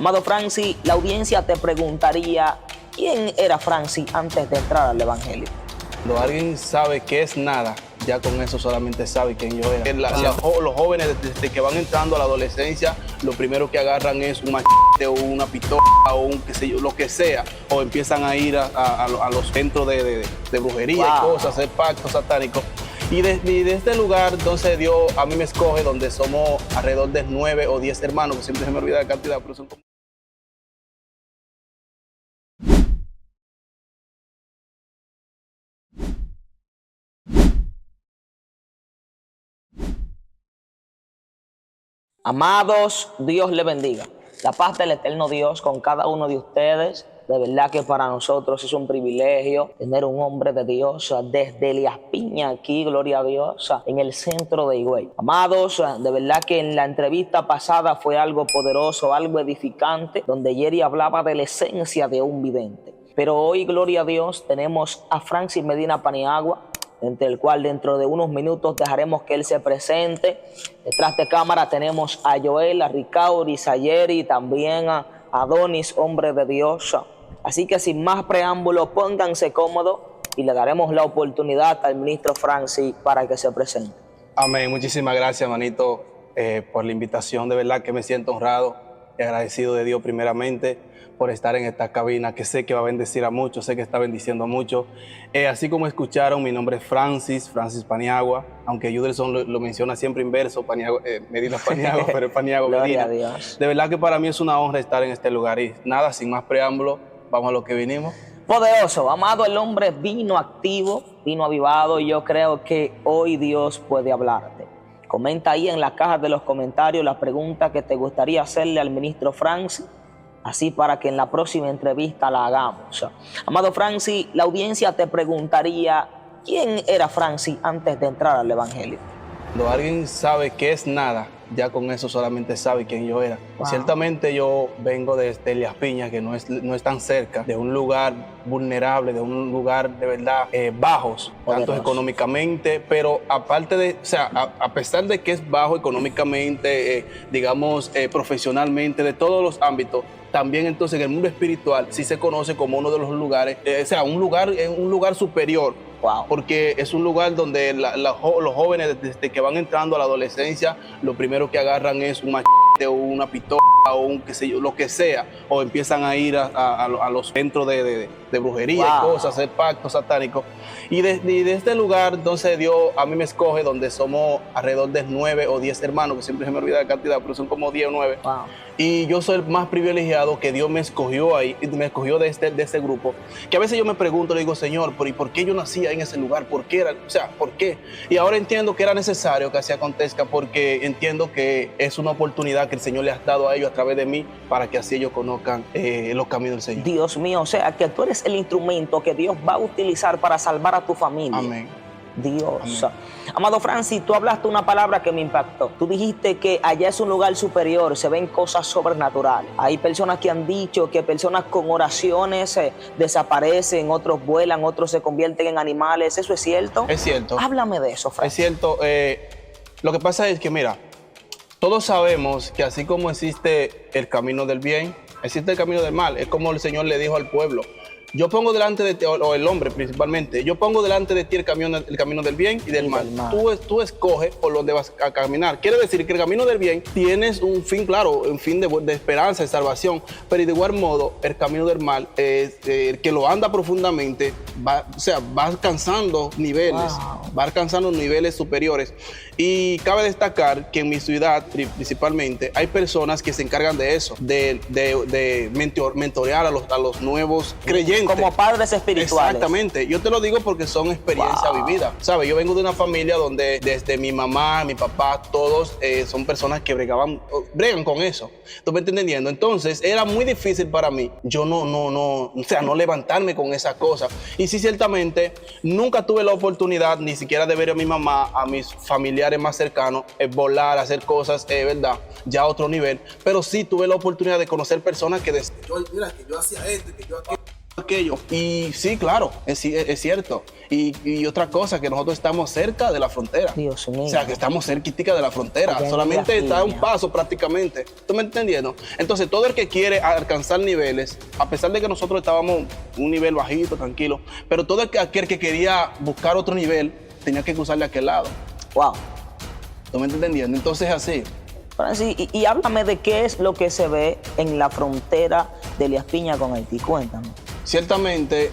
Amado Francis, la audiencia te preguntaría, ¿quién era Francis antes de entrar al Evangelio? Cuando alguien sabe qué es nada, ya con eso solamente sabe quién yo era. Los jóvenes, desde que van entrando a la adolescencia, lo primero que agarran es un machete o una pistola o un qué sé yo, lo que sea, o empiezan a ir a los centros de brujería y cosas, hacer pactos satánicos. Y de este lugar, entonces Dios a mí me escoge, donde somos alrededor de 9 o 10 hermanos, que siempre se me olvida la cantidad, pero son como... Amados, Dios le bendiga. La paz del eterno Dios con cada uno de ustedes. De verdad que para nosotros es un privilegio tener un hombre de Dios desde Elías Piña aquí, gloria a Dios, en el centro de Higüey. Amados, de verdad que en la entrevista pasada fue algo poderoso, algo edificante, donde Jerry hablaba de la esencia de un vidente. Pero hoy, gloria a Dios, tenemos a Francis Medina Paniagua, entre el cual dentro de unos minutos dejaremos que él se presente. Detrás de cámara tenemos a Joel, a Ricauris, a Jerry, también a Adonis, hombre de Dios. Así que sin más preámbulo, pónganse cómodos y le daremos la oportunidad al ministro Francis para que se presente. Amén. Muchísimas gracias, manito, por la invitación. De verdad que me siento honrado y agradecido de Dios primeramente por estar en esta cabina, que sé que va a bendecir a muchos, sé que está bendiciendo a muchos. Así como escucharon, mi nombre es Francis Paniagua, aunque Yudelson lo menciona siempre inverso, Medina Paniagua, pero es Paniagua Medina. Dios. De verdad que para mí es una honra estar en este lugar y nada, sin más preámbulo, vamos a lo que vinimos. Poderoso, amado, el hombre vino activo, vino avivado, y yo creo que hoy Dios puede hablarte. Comenta ahí en la caja de los comentarios la pregunta que te gustaría hacerle al ministro Francis, así para que en la próxima entrevista la hagamos. Amado Francis, la audiencia te preguntaría, ¿quién era Francis antes de entrar al Evangelio? Cuando alguien sabe qué es nada, ya con eso solamente sabe quién yo era. Wow. Ciertamente yo vengo de Elías Piña, que no es tan cerca, de un lugar vulnerable, de un lugar de verdad bajos, tanto económicamente, pero aparte de, o sea, a pesar de que es bajo económicamente, digamos, profesionalmente, de todos los ámbitos, también entonces en el mundo espiritual sí se conoce como uno de los lugares, o sea, un lugar superior. Wow. Porque es un lugar donde los jóvenes, desde que van entrando a la adolescencia, lo primero que agarran es un machete o una pistola o un qué sé yo, lo que sea, o empiezan a ir a los centros de brujería y cosas, hacer pactos satánicos. Y de este lugar, entonces Dios a mí me escoge, donde somos alrededor de 9 o 10 hermanos, que siempre se me olvida la cantidad, pero son como 10 o 9. Wow. Y yo soy el más privilegiado, que Dios me escogió ahí, me escogió de este grupo, que a veces yo me pregunto, le digo, Señor, ¿y por qué yo nací en ese lugar? ¿Por qué era? O sea, ¿por qué? Y ahora entiendo que era necesario que así acontezca, porque entiendo que es una oportunidad que el Señor le ha dado a ellos a través de mí, para que así ellos conozcan los caminos del Señor. Dios mío, o sea, que tú eres el instrumento que Dios va a utilizar para salvar a tu familia. Amén. Dios. Amén. Amado Francis, tú hablaste una palabra que me impactó. Tú dijiste que allá es un lugar superior, se ven cosas sobrenaturales. Hay personas que han dicho que personas con oraciones desaparecen, otros vuelan, otros se convierten en animales. ¿Eso es cierto? Es cierto. Háblame de eso, Francis. Es cierto. Lo que pasa es que, mira, todos sabemos que así como existe el camino del bien, existe el camino del mal. Es como el Señor le dijo al pueblo: yo pongo delante de ti, o el hombre principalmente, yo pongo delante de ti el camino del bien y del mal. Tú escoges por donde vas a caminar. Quiere decir que el camino del bien tienes un fin claro, un fin de esperanza, de salvación, pero de igual modo el camino del mal, el que lo anda profundamente, va alcanzando niveles, va alcanzando niveles superiores. Y cabe destacar que en mi ciudad principalmente hay personas que se encargan de eso, de mentorear a los nuevos creyentes. Como padres espirituales. Exactamente. Yo te lo digo porque son experiencia vivida. ¿Sabes? Yo vengo de una familia donde desde mi mamá, mi papá, todos son personas que bregan con eso. ¿Tú me estás entendiendo? Entonces era muy difícil para mí yo no levantarme con esa cosa. Y sí, ciertamente nunca tuve la oportunidad ni siquiera de ver a mi mamá, a mis familiares más cercanos, volar, hacer cosas, ¿verdad? Ya a otro nivel. Pero sí tuve la oportunidad de conocer personas que decían, mira, que yo hacía esto, que yo aquello, aquello. Y sí, claro, es cierto. Y otra cosa, que nosotros estamos cerca de la frontera. Dios mío. O sea, que estamos cerquitica de la frontera. Allá en Solamente Elías está a un Piña. paso prácticamente. ¿Tú me entendiendo? Entonces, todo el que quiere alcanzar niveles, a pesar de que nosotros estábamos un nivel bajito, tranquilo, pero todo aquel que quería buscar otro nivel, tenía que cruzar de aquel lado. Wow. ¿Tú me estás entendiendo? Entonces, así. Francis, y háblame de qué es lo que se ve en la frontera de Elías Piña con Haití. Cuéntame. Ciertamente,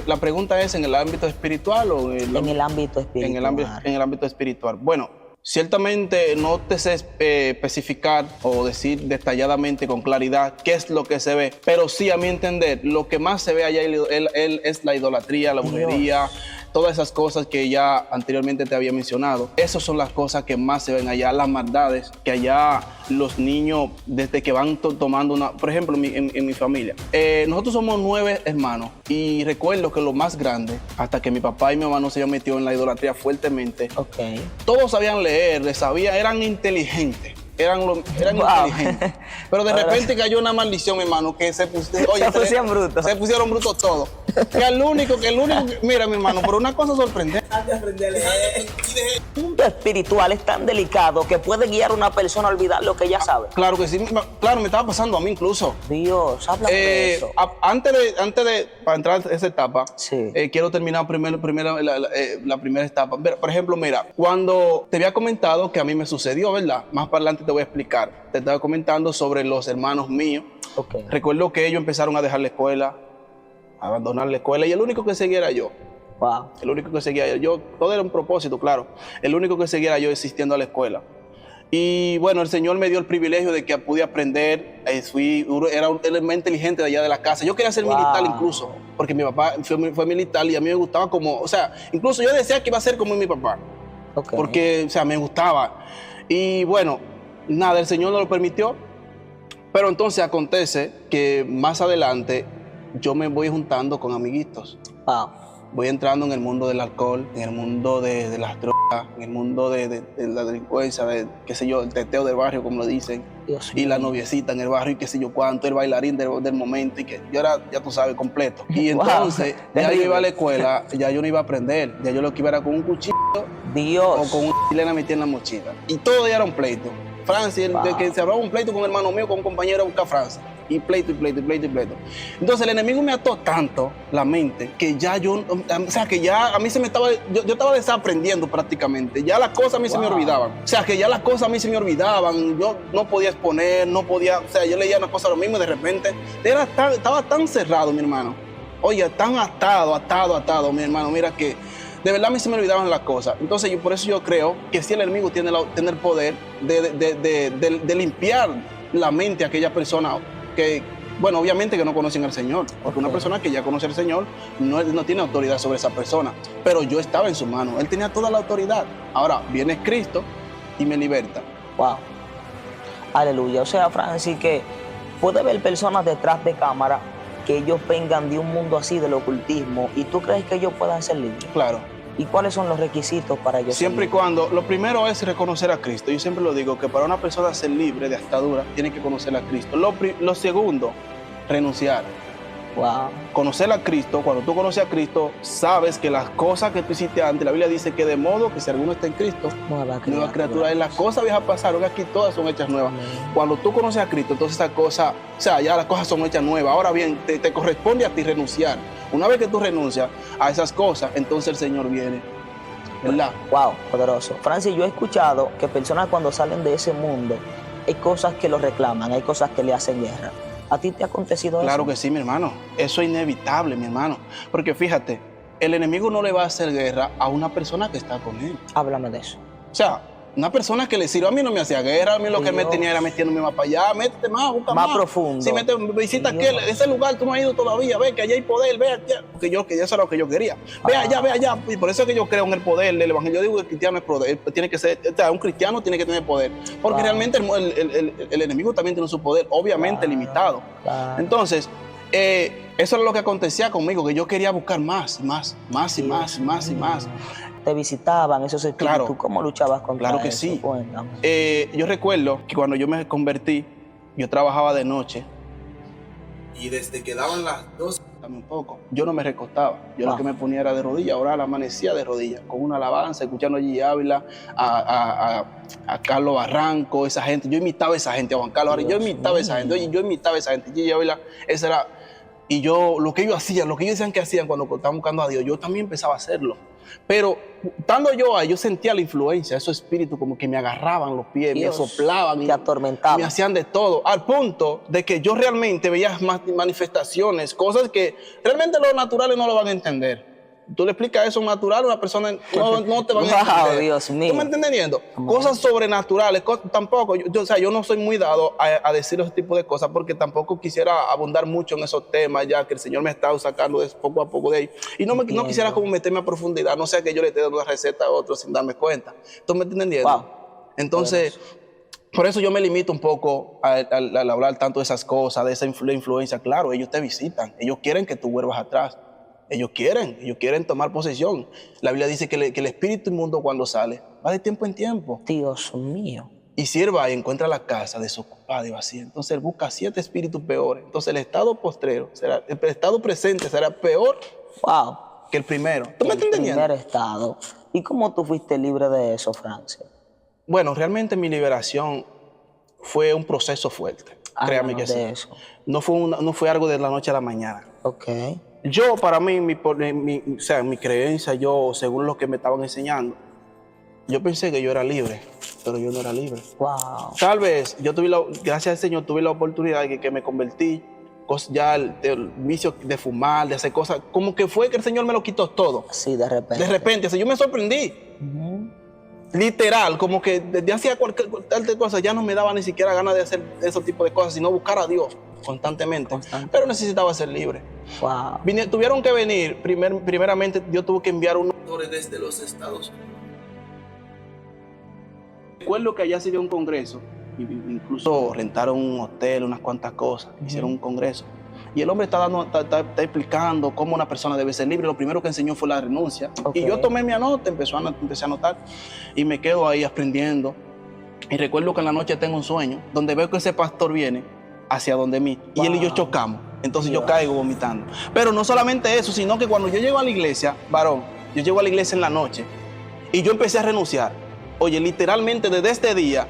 la pregunta es, ¿en el ámbito espiritual o En el ámbito espiritual. en el ámbito espiritual? Bueno, ciertamente no te sé especificar o decir detalladamente con claridad qué es lo que se ve, pero sí, a mi entender, lo que más se ve allá es la idolatría, la brujería, todas esas cosas que ya anteriormente te había mencionado. Esas son las cosas que más se ven allá, las maldades que allá los niños, desde que van tomando una... Por ejemplo, en mi familia, nosotros somos 9 hermanos y recuerdo que lo más grande, hasta que mi papá y mi mamá no se habían metido en la idolatría fuertemente, Ok. todos sabían leer, eran inteligentes. Eran Wow. inteligentes. Pero de repente cayó una maldición, mi hermano, que se pusieron brutos. Se pusieron brutos todos. Que el único, mira, mi hermano, por una cosa sorprendente. El mundo espiritual es tan delicado que puede guiar a una persona a olvidar lo que ya sabe. Claro que sí, claro, me estaba pasando a mí incluso. Dios, háblame de eso. Antes de para entrar a esa etapa, Sí. quiero terminar la primera etapa. Por ejemplo, mira, cuando te había comentado que a mí me sucedió, ¿verdad? Más para adelante te voy a explicar. Te estaba comentando sobre los hermanos míos. Ok. Recuerdo que ellos empezaron a dejar la escuela, a abandonar la escuela, y el único que seguía era yo. Wow. El único que seguía yo. Todo era un propósito, claro. El único que seguía era yo asistiendo a la escuela. Y bueno, el Señor me dio el privilegio de que pude aprender. Era el más inteligente de allá de la casa. Yo quería ser militar incluso, porque mi papá fue militar y a mí me gustaba como, o sea, incluso yo decía que iba a ser como mi papá, Ok. porque, o sea, me gustaba. Y bueno, nada, el Señor no lo permitió. Pero entonces acontece que más adelante yo me voy juntando con amiguitos. Wow. Voy entrando en el mundo del alcohol, en el mundo de las drogas, en el mundo de la delincuencia, qué sé yo, el teteo del barrio, como lo dicen, Dios y la mío. noviecita en el barrio, y qué sé yo cuánto, el bailarín del momento, y que yo era, ya tú sabes, completo. Y Wow. entonces, ya yo Terrible. iba a la escuela, ya yo no iba a aprender, ya yo lo que iba era con un cuchillo o Dios. con una chilena metida en la mochila. Y todo ya era un pleito. Francia, Wow. de que se hablaba un pleito con un hermano mío, con un compañero a buscar Francia. Y pleito, y pleito, y pleito, y pleito. Entonces el enemigo me ató tanto la mente que ya yo, o sea, que ya a mí se me estaba, yo estaba desaprendiendo prácticamente. Ya las cosas a mí se me Wow. olvidaban. O sea, que ya las cosas a mí se me olvidaban. Yo no podía exponer, no podía, o sea, yo leía una cosa lo mismo y de repente estaba tan cerrado, mi hermano. Oye, tan atado, mi hermano. Mira que de verdad a mí se me olvidaban las cosas. Entonces, por eso yo creo que si el enemigo tiene el poder de limpiar la mente a aquella persona que, bueno, obviamente que no conocen al Señor. Porque una persona que ya conoce al Señor no tiene autoridad sobre esa persona. Pero yo estaba en su mano. Él tenía toda la autoridad. Ahora, viene Cristo y me liberta. Wow. Aleluya. O sea, Francis, que puede haber personas detrás de cámara que ellos vengan de un mundo así del ocultismo y tú crees que ellos puedan ser libres. Claro. ¿Y cuáles son los requisitos para ellos Siempre y ser libres? cuando, lo primero es reconocer a Cristo. Yo siempre lo digo, que para una persona ser libre de atadura, tiene que conocer a Cristo. Lo segundo, renunciar. Wow. Conocer a Cristo, cuando tú conoces a Cristo, sabes que las cosas que tú hiciste antes, la Biblia dice que de modo que si alguno está en Cristo, nueva criatura, y las cosas viejas pasaron, aquí todas son hechas nuevas. Amén. Cuando tú conoces a Cristo, entonces esas cosas, o sea, ya las cosas son hechas nuevas. Ahora bien, te corresponde a ti renunciar. Una vez que tú renuncias a esas cosas, entonces el Señor viene, ¿verdad? Wow, poderoso. Francis, yo he escuchado que personas cuando salen de ese mundo, hay cosas que los reclaman, hay cosas que le hacen guerra. ¿A ti te ha acontecido Claro eso? que sí, mi hermano. Eso es inevitable, mi hermano. Porque fíjate, el enemigo no le va a hacer guerra a una persona que está con él. Háblame de eso. O sea, una persona que le sirve, a mí no me hacía guerra, a mí lo que me Dios. tenía era metiéndome más para allá, métete más, busca Más más. profundo. Si visita Dios. aquel, ese lugar tú no has ido todavía, ve que allá hay poder, ve allá. Porque eso era lo que yo quería. Ve allá. Y por eso es que yo creo en el poder del evangelio. Yo digo que el cristiano es poder, tiene que ser, o sea, un cristiano tiene que tener poder. Porque realmente el enemigo también tiene su poder, obviamente limitado. Claro. Entonces, eso era lo que acontecía conmigo, que yo quería buscar más. Te visitaban esos espíritus. Claro. ¿Cómo luchabas contra Claro que eso? sí. Cuéntame. Yo recuerdo que cuando yo me convertí, yo trabajaba de noche Y desde que daban las 12, también un poco, yo no me recostaba. Yo Wow. lo que me ponía era de rodillas, orar, amanecía de rodillas, con una alabanza, escuchando a Gigi Ávila, a Carlos Barranco, esa gente. Yo imitaba a esa gente, a Juan Carlos Arias, yo Dios imitaba a esa gente. mío. Oye, yo imitaba a esa gente. Gigi Ávila, esa era. Y yo, lo que ellos hacían, lo que ellos decían que hacían cuando estaban buscando a Dios, yo también empezaba a hacerlo. Pero estando yo ahí, yo sentía la influencia, esos espíritus como que me agarraban los pies, Dios, me soplaban, te atormentaban. me hacían de todo, al punto de que yo realmente veía manifestaciones, cosas que realmente los naturales no lo van a entender. Tú le explicas eso natural a una persona, no te van a entender. Wow, Dios mío. ¿Tú me estás entendiendo? Cosas sobrenaturales, tampoco, o sea, yo no soy muy dado a decir ese tipo de cosas porque tampoco quisiera abundar mucho en esos temas ya que el Señor me está sacando poco a poco de ahí. Y no quisiera como meterme a profundidad, no sea que yo le esté dando una receta a otro sin darme cuenta. ¿Tú me estás entendiendo? Wow. Entonces, por eso yo me limito un poco al hablar tanto de esas cosas, de esa influencia. Claro, ellos te visitan, ellos quieren que tú vuelvas atrás. Ellos quieren tomar posesión. La Biblia dice que el espíritu inmundo cuando sale va de tiempo en tiempo. Dios mío. Y sierva y encuentra la casa desocupada y vacía. Entonces él busca 7 espíritus peores. Entonces el estado postrero, el estado presente será peor Wow. que el primero. ¿Tú me estás El entendiendo? primer estado. ¿Y cómo tú fuiste libre de eso, Francis? Bueno, realmente mi liberación fue un proceso fuerte. Créame que Háblanos sí. de eso. No fue algo de la noche a la mañana. Ok. Yo, para mí, o sea, mi creencia, yo, según lo que me estaban enseñando, yo pensé que yo era libre, pero yo no era libre. Wow. Tal vez yo gracias al Señor, tuve la oportunidad de que me convertí, ya el vicio de fumar, de hacer cosas, como que fue que el Señor me lo quitó todo. Sí, de repente. De repente, o sea, yo me sorprendí. Literal, como que desde hacía cualquier cosa, ya no me daba ni siquiera ganas de hacer ese tipo de cosas, sino buscar a Dios constantemente. Pero necesitaba ser libre. Wow. Tuvieron que venir, primeramente Dios tuvo que enviar unos doctores desde los Estados Unidos. Recuerdo que allá se dio un congreso, incluso rentaron un hotel, unas cuantas cosas, hicieron un congreso. Y el hombre está explicando cómo una persona debe ser libre. Lo primero que enseñó fue la renuncia. Okay. Y yo tomé mi anota, empecé a anotar y me quedo ahí aprendiendo. Y recuerdo que en la noche tengo un sueño donde veo que ese pastor viene hacia donde mí y él y yo chocamos. Entonces yo caigo vomitando. Pero no solamente eso, sino que cuando yo llego a la iglesia, varón, yo llego a la iglesia en la noche y yo empecé a renunciar. Oye, literalmente desde ese día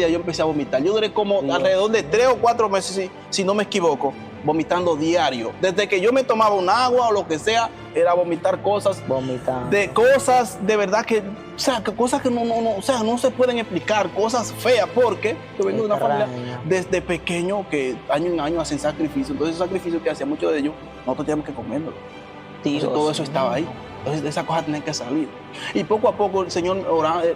yo empecé a vomitar. Yo duré como alrededor de 3 o 4 meses, si no me equivoco, vomitando diario. Desde que yo me tomaba un agua o lo que sea, era vomitar cosas. Vomitando. De cosas de verdad que, o sea, que cosas que no se pueden explicar, cosas feas, porque yo vengo de una familia desde pequeño que año en año hacen sacrificio. Entonces, esos sacrificios que hacían muchos de ellos, nosotros teníamos que comérmelo. Entonces, todo eso estaba ahí. Entonces, esas cosas tenían que salir. Y poco a poco, el Señor,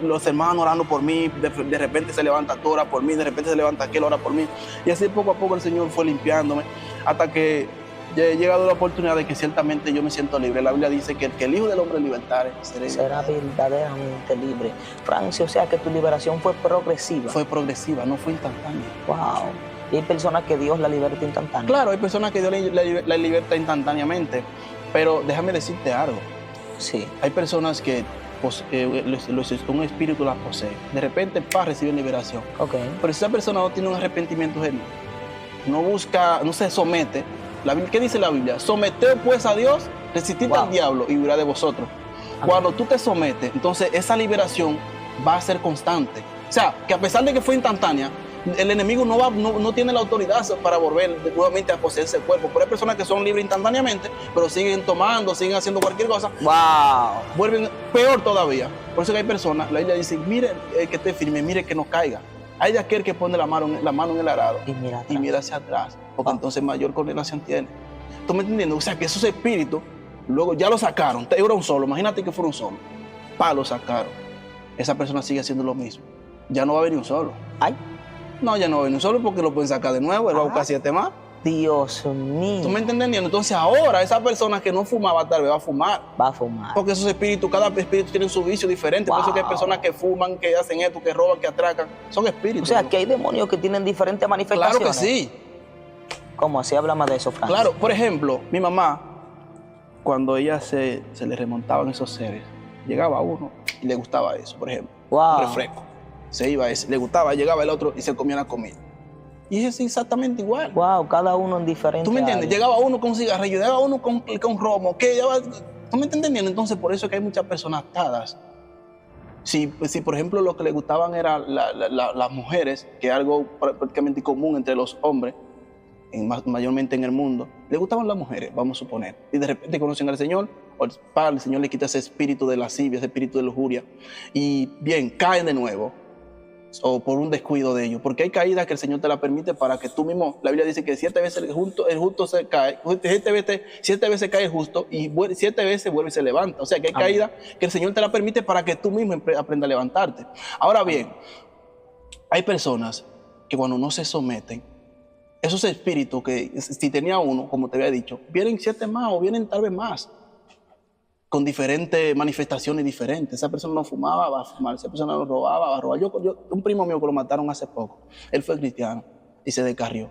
los hermanos orando por mí, de repente se levanta tú, ora por mí, de repente se levanta aquel, ora por mí. Y así poco a poco el Señor fue limpiándome, hasta que he llegado a la oportunidad de que ciertamente yo me siento libre. La Biblia dice que el Hijo del Hombre libertare, será verdaderamente libre. Francis, o sea que tu liberación fue progresiva. Fue progresiva, no fue instantánea. Wow. Y hay personas que Dios la liberta instantánea. Claro, hay personas que Dios la liberta instantáneamente, pero déjame decirte algo. Sí. Hay personas que un espíritu las posee. De repente, reciben liberación. Okay. Pero si esa persona no tiene un arrepentimiento genuino, no busca, no se somete. ¿Qué dice la Biblia? Someteos pues a Dios, resistid al diablo y huirá de vosotros. Amén. Cuando tú te sometes, entonces esa liberación va a ser constante. O sea, que a pesar de que fue instantánea, el enemigo no tiene la autoridad para volver nuevamente a poseerse el cuerpo. Pero hay personas que son libres instantáneamente, pero siguen tomando, siguen haciendo cualquier cosa. ¡Wow! Vuelven peor todavía. Por eso que hay personas, la Biblia dice, mire que esté firme, mire que no caiga. Hay de aquel que pone la mano en el arado y mira hacia atrás, porque entonces mayor condenación tiene. ¿Tú me entiendes? O sea, que esos espíritus, luego ya lo sacaron. Era un solo, imagínate que fuera un solo. Lo sacaron. Esa persona sigue haciendo lo mismo. Ya no va a venir un solo. ¡Ay! No, ya no va a venir un solo porque lo pueden sacar de nuevo. Él va a buscar 7 más. Dios mío. ¿Tú me entiendes? Entonces ahora esa persona que no fumaba tal vez va a fumar. Va a fumar. Porque esos espíritus, cada espíritu tiene su vicio diferente. Por eso que hay personas que fuman, que hacen esto, que roban, que atracan. Son espíritus. O sea, que hay demonios que tienen diferentes manifestaciones. Claro que sí. ¿Cómo así? Háblame de eso, Francis. Claro, por ejemplo, mi mamá, cuando ella se le remontaban esos seres, llegaba a uno y le gustaba eso, por ejemplo. Un refresco. Se iba ese, le gustaba, llegaba el otro y se comía la comida. Y es exactamente igual. Wow, cada uno en diferente ¿Tú me entiendes? área. Llegaba uno con cigarrillo, llegaba uno con romo. ¿Tú me estás entendiendo? Entonces, por eso es que hay muchas personas atadas. Si por ejemplo, lo que le gustaban eran las mujeres, que es algo prácticamente común entre los hombres, mayormente en el mundo, le gustaban las mujeres, vamos a suponer, y de repente conocen al Señor, o el Señor le quita ese espíritu de lascivia, ese espíritu de lujuria, y bien, caen de nuevo, o por un descuido de ellos, porque hay caídas que el Señor te la permite para que tú mismo, la Biblia dice que 7 veces el justo se cae, 7 veces cae el justo, y 7 veces vuelve y se levanta. O sea que hay caídas que el Señor te la permite para que tú mismo aprendas a levantarte. Ahora bien, hay personas que cuando no se someten, esos espíritus que si tenía uno, como te había dicho, vienen 7 más o vienen tal vez más, con diferentes manifestaciones diferentes. Esa persona no fumaba, va a fumar. Esa persona no robaba, va a robar. Un primo mío que lo mataron hace poco, él fue cristiano y se descarrió.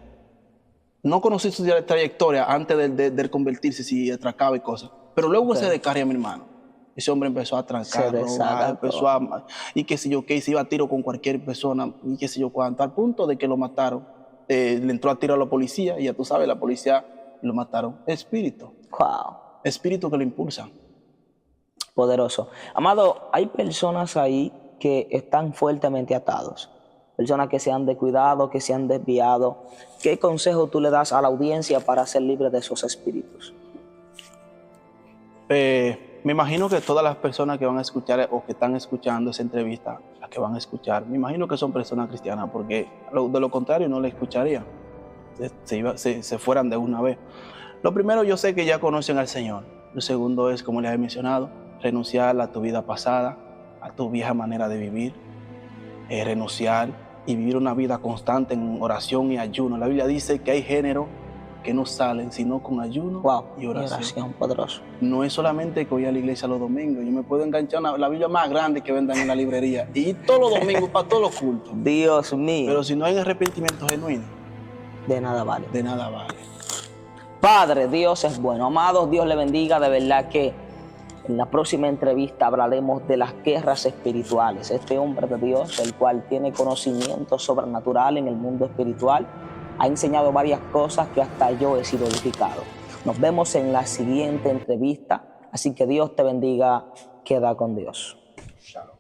No conocí su trayectoria antes de convertirse, si atracaba y cosas, pero luego se descarrió, mi hermano. Ese hombre empezó a trancar, robar, empezó a... Y qué sé yo qué, se iba a tiro con cualquier persona, y qué sé yo cuánto, al punto de que lo mataron. Le entró a tiro a la policía, y ya tú sabes, la policía lo mataron. Espíritu. Wow. Espíritu que lo impulsa. Poderoso. Amado, hay personas ahí que están fuertemente atados. Personas que se han descuidado, que se han desviado. ¿Qué consejo tú le das a la audiencia para ser libre de esos espíritus? Me imagino que todas las personas que van a escuchar o que están escuchando esa entrevista, las que van a escuchar, me imagino que son personas cristianas, porque de lo contrario no la escucharían. Se fueran de una vez. Lo primero, yo sé que ya conocen al Señor. Lo segundo es, como les he mencionado, renunciar a tu vida pasada, a tu vieja manera de vivir, renunciar y vivir una vida constante en oración y ayuno. La Biblia dice que hay géneros que no salen sino con ayuno y oración. Poderoso. No es solamente que voy a la iglesia los domingos. Yo me puedo enganchar la Biblia más grande que vendan en la librería y todos los domingos para todos los cultos. Dios mío. Pero si no hay arrepentimiento genuino, de nada vale. De nada vale. Padre, Dios es bueno. Amados, Dios le bendiga. De verdad que en la próxima entrevista hablaremos de las guerras espirituales. Este hombre de Dios, el cual tiene conocimiento sobrenatural en el mundo espiritual, ha enseñado varias cosas que hasta yo he sido edificado. Nos vemos en la siguiente entrevista. Así que Dios te bendiga. Queda con Dios. Shalom.